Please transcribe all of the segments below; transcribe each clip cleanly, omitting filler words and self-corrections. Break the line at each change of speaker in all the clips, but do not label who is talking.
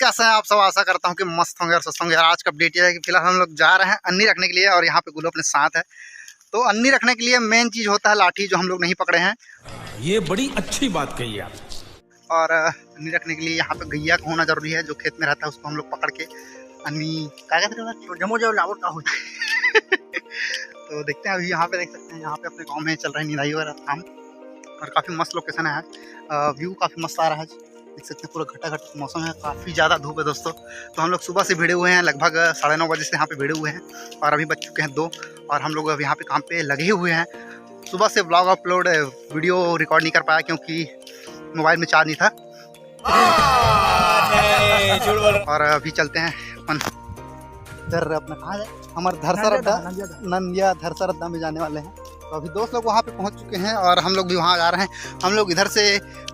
कैसे हैं आप सब? आशा करता हूँ कि मस्त होंगे और स्वस्थ होंगे। आज का अपडेट ये है कि फिलहाल हम लोग जा रहे हैं अन्नी रखने के लिए और यहाँ पे गुल्लू अपने साथ है। तो अन्नी रखने के लिए मेन चीज़ होता है लाठी, जो हम लोग नहीं पकड़े हैं। ये बड़ी अच्छी बात कही आप। और अन्नी रखने के लिए यहाँ पे गैया का होना जरूरी है, जो खेत में रहता है उसको हम लोग पकड़ के अन्नी क्या कहते हैं जमो जाओ लावट का हो। तो देखते हैं, अभी यहाँ पे देख सकते हैं, यहाँ पे अपने गाँव में चल रहा है निराई वगैरह काम और काफ़ी मस्त लोकेशन है। व्यू काफ़ी मस्त आ रहा है, देख सकते हैं। पूरा घटा घटा मौसम है, काफ़ी ज़्यादा धूप है दोस्तों। तो हम लोग सुबह से भिड़े हुए हैं, लगभग 9:30 बजे से यहाँ पे भिड़े हुए हैं और अभी बज चुके हैं 2 और हम लोग अब यहाँ पे काम पे लगे हुए हैं। सुबह से ब्लॉग अपलोड वीडियो रिकॉर्ड नहीं कर पाया क्योंकि मोबाइल में चार्ज नहीं था। और अभी चलते हैं अपन इधर, अपना कहाँ है हमारे धरसर अड्डा, नंदिया धरसर अड्डा में जाने वाले हैं। तो अभी दोस्त लोग वहाँ पे पहुँच चुके हैं और हम लोग भी वहाँ जा रहे हैं। हम लोग इधर से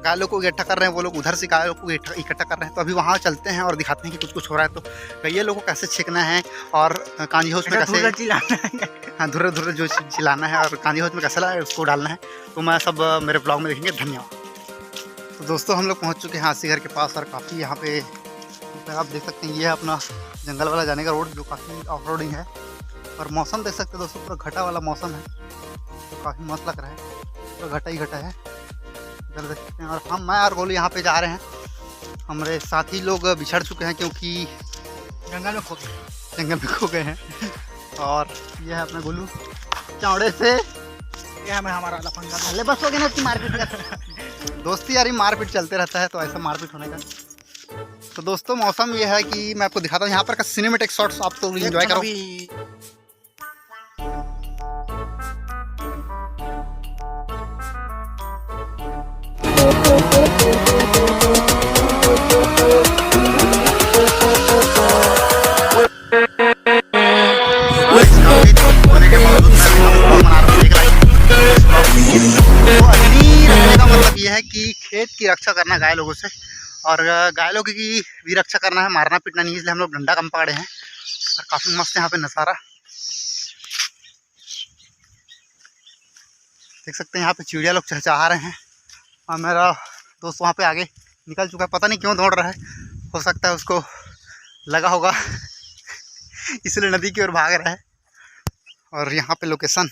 गायों को इकट्ठा कर रहे हैं, वो लोग उधर से गायों को इकट्ठा कर रहे हैं। तो अभी वहाँ चलते हैं और दिखाते हैं कि कुछ हो रहा है। तो गैया लोगों को कैसे छेकना है और कांजी हाउस में कैसे चिल्लाना है, हाँ धुरे धुरे जो चिल्लाना है और कांजी हाउस में कैसे उसको डालना है, तो मैं सब मेरे ब्लॉग में देखेंगे। धन्यवाद। तो दोस्तों हम लोग पहुँच चुके हैं हासी घर के पास और काफ़ी यहाँ पे आप देख सकते हैं, ये है अपना जंगल वाला जाने का रोड, जो काफ़ी ऑफ रोडिंग है। और मौसम देख सकते हैं दोस्तों, पूरा घटा वाला मौसम है, तो काफ़ी मस्त लग रहा है। तो घटा ही घटा है, इधर देख सकते हैं। और हम मैं और गोलू यहाँ पे जा रहे हैं। हमारे साथी लोग बिछड़ चुके हैं क्योंकि जंगल में खो गए हैं। और ये है अपना गोलू चौड़े से, ये हमें हमारा पंगा बस हो गया ना उसकी मारपीट का। दोस्ती यारी मारपीट चलते रहता है, तो ऐसा मारपीट होने का। तो दोस्तों मौसम ये है कि मैं आपको दिखाता हूँ यहाँ पर का सिनेमेटिक शॉट्स, आप तो एंजॉय करो। मतलब ये है कि खेत की रक्षा करना गाय लोगों से, और गाय लोगों की भी रक्षा करना है, मारना पीटना नहीं। इसलिए हम लोग डंडा कम पकड़े हैं और काफ़ी मस्त है यहाँ पे नज़ारा देख सकते हैं। यहाँ पे चिड़िया लोग चहचहा रहे हैं और मेरा दोस्त वहाँ पे आगे निकल चुका है, पता नहीं क्यों दौड़ रहा है। हो सकता है उसको लगा होगा इसलिए नदी की ओर भाग रहा है। और यहाँ पे लोकेशन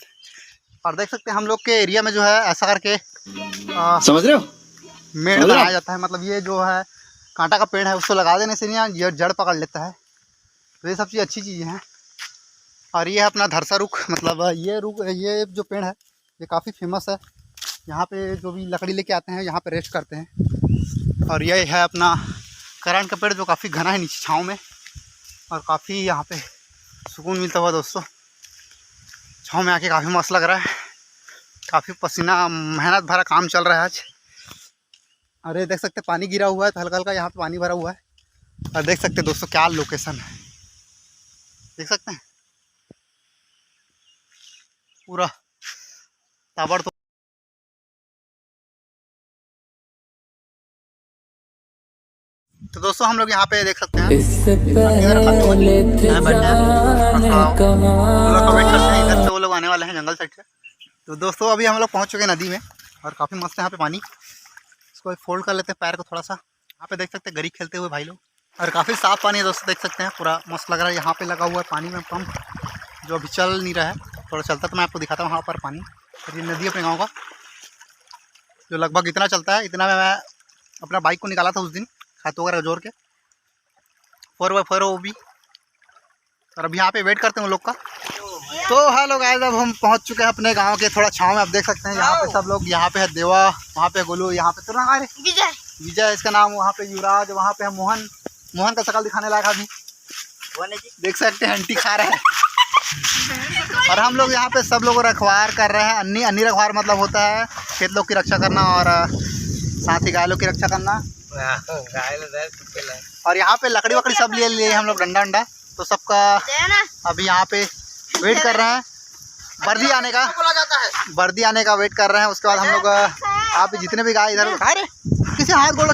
और देख सकते हैं, हम लोग के एरिया में जो है ऐसा करके समझ रहे हो मेड़ लगाया जाता है। मतलब ये जो है कांटा का पेड़ है, उसको लगा देने से नहीं ये जड़ पकड़ लेता है। तो ये सब चीज़ अच्छी चीज़ें हैं। और ये है अपना धरसा रुख, मतलब ये जो पेड़ है ये काफ़ी फेमस है। यहाँ पे जो भी लकड़ी लेके आते हैं यहाँ पे रेस्ट करते हैं। और ये है अपना करण का पेड़, जो काफ़ी घना है नीचे छाँव में, और काफ़ी यहाँ पे सुकून मिलता हुआ दोस्तों। छाँव में आके काफ़ी मस्त लग रहा है, काफ़ी पसीना मेहनत भरा काम चल रहा है आज। अरे देख सकते पानी गिरा हुआ है, तो हल्का हल्का यहाँ पे पानी भरा हुआ है। और देख सकते दोस्तों क्या लोकेशन है, देख सकते हैं पूरा ताबड़। तो दोस्तों हम लोग यहाँ पे देख सकते हैं, इधर से वो लोग आने वाले हैं जंगल साइड से। तो दोस्तों अभी हम लोग पहुँच चुके हैं नदी में और काफ़ी मस्त है यहाँ पे पानी। इसको फोल्ड कर लेते हैं पैर को थोड़ा सा। यहाँ पे देख सकते हैं गरी खेलते हुए भाई लोग, और काफ़ी साफ़ पानी है दोस्तों, देख सकते हैं पूरा मस्त लग रहा है। यहाँ पे लगा हुआ है पानी में पंप, जो अभी चल नहीं रहा है, थोड़ा चलता तो मैं आपको दिखाता हूँ वहाँ पर पानी। और ये नदी अपने गाँव का, जो लगभग इतना चलता है, इतना में मैं अपना बाइक को निकाला था उस दिन खातों वगैरह जोड़ के 4x4 वो भी। और अब यहाँ पे वेट करते हैं उन लोग का। तो हेलो गाइस, अब हम पहुँच चुके हैं अपने गांव के थोड़ा छाँव में। आप देख सकते हैं यहाँ पे सब लोग, यहाँ पे है देवा, वहाँ पे गोलू, यहाँ पे तेरा नाम विजय इसका नाम, वहाँ पे युवराज, वहाँ पे है मोहन का शकल दिखाने लायक अभी देख सकते हैं, आंटी खा रहे हैं। और हम लोग यहाँ पे सब लोग रखवार कर रहे हैं। अन्नी रखवार मतलब होता है खेत लोग की रक्षा करना और साथ ही गाय लोग की रक्षा करना। और यहाँ पे लकड़ी वकड़ी सब लिए हम लोग डंडा। तो सबका अभी यहाँ पे वेट कर रहे हैं वर्दी आने का वेट कर रहे हैं। उसके बाद हम लोग आप जितने भी गाय इधर किसी हाथ गोल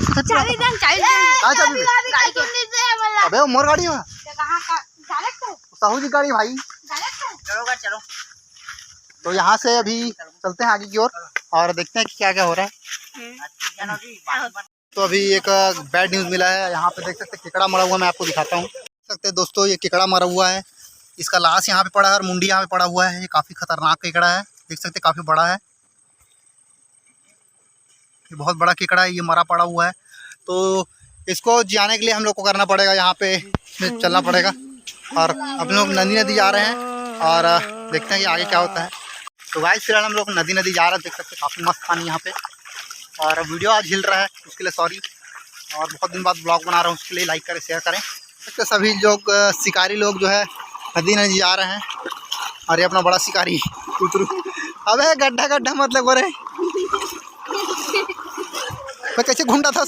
अबे मोर गाड़ी है, साहू जी गाड़ी भाई। चलो तो यहाँ से अभी चलते हैं आगे की ओर और देखते हैं कि क्या क्या हो रहा है। तो अभी एक बैड न्यूज़ मिला है। यहाँ पे देख सकते केकड़ा मरा हुआ, मैं आपको दिखाता हूँ। देख सकते दोस्तों ये केकड़ा मरा हुआ है, इसका लाश यहाँ पे पड़ा है और मुंडी यहाँ पे पड़ा हुआ है। ये काफ़ी खतरनाक केकड़ा है, देख सकते काफ़ी बड़ा है, ये बहुत बड़ा केकड़ा है, ये मरा पड़ा हुआ है। तो इसको जियाने के लिए हम लोग को करना पड़ेगा, यहाँ पे चलना पड़ेगा। और हम लोग नदी जा रहे हैं और देखते हैं कि आगे क्या होता है। तो गाइस फिलहाल हम लोग नदी जा रहे हैं, देख सकते काफ़ी मस्त पानी यहाँ पे। और वीडियो आज हिल रहा है उसके लिए सॉरी, और बहुत दिन बाद ब्लॉग बना रहा हूँ उसके लिए लाइक करें शेयर करें। तो सभी लोग शिकारी लोग जो है नदी जा रहे हैं और ये अपना बड़ा शिकारी कुतरू। अबे गड्ढा गड्ढा मतलब बोले मैं कैसे घूमता था।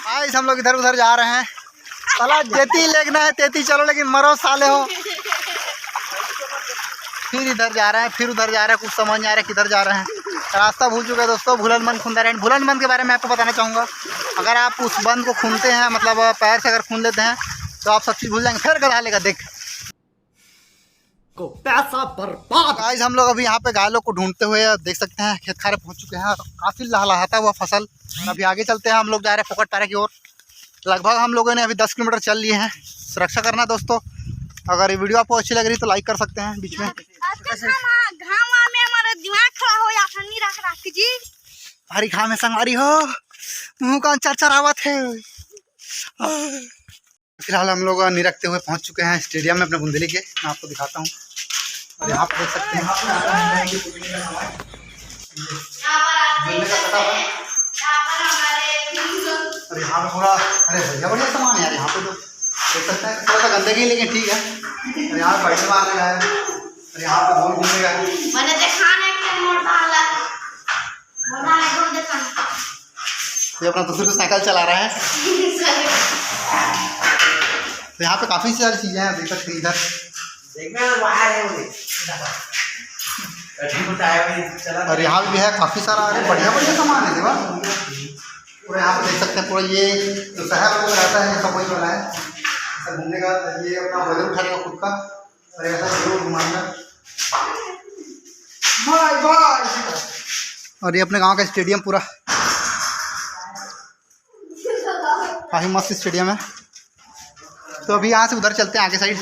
गाइस हम लोग इधर उधर जा रहे हैं, साला जेती लेगना है तेती चलो, लेकिन मरो साले हो। फिर इधर जा रहे हैं, फिर उधर जा रहे हैं, कुछ समझ नहीं आ रहा है किधर जा रहे हैं। रास्ता भूल चुके हैं दोस्तों। भूलनबंद खुंदारैंड, भूलनबंद के बारे में आपको बताना चाहूँगा। अगर आप उस बंद को खूनते हैं, मतलब पैर से अगर खून लेते हैं तो आप सब चीज़ भूल जाएंगे। फिर गधा लेगा देख को पैसा बर्बाद। गाइस हम लोग अभी यहाँ पे गाय लोग को ढूंढते हुए देख सकते हैं खेत खारे पहुँच चुके हैं, काफ़ी लहलहाता हुआ फसल। और अभी आगे चलते हैं, हम लोग जा रहे हैं फोकट पारा की ओर। लगभग हम लोगों ने अभी 10 किलोमीटर चल लिए हैं। सुरक्षा करना दोस्तों, अगर ये वीडियो आपको अच्छी लग रही तो लाइक कर सकते हैं बीच में। भारी घाम में संगवारी हो, मुँह का चरचर आवत है। फिलहाल हम लोग निरखते हुए पहुंच चुके हैं स्टेडियम में अपने बुंदेली के, मैं आपको दिखाता हूं। और यहाँ पे देख सकते हैं और यहाँ पे पूरा अरे बढ़िया बढ़िया सामान है यार। यहाँ पे तो देख सकते हैं थोड़ा सा गंदगी लेकिन ठीक है। और यहाँ पे बैठने मारने गए और यहाँ पे गोल घूमने गए। ये अपना दूसरे से साइकिल चला रहा है। तो यहाँ पे काफ़ी सारी चीज़ें हैं, देख सकते हैं इधर और यहाँ भी है काफ़ी सारा बढ़िया बढ़िया सामान है देवा। पूरा यहाँ पे देख सकते हैं, पूरा ये जो शहर लोग रहता है सब वही वाला है। घूमने का ये अपना वजन उठाने का खुद का और ऐसा जरूर घुमाना। और ये अपने गांव का स्टेडियम पूरा काफ़ी मस्त स्टेडियम है। तो अभी यहाँ से उधर चलते हैं आगे साइड।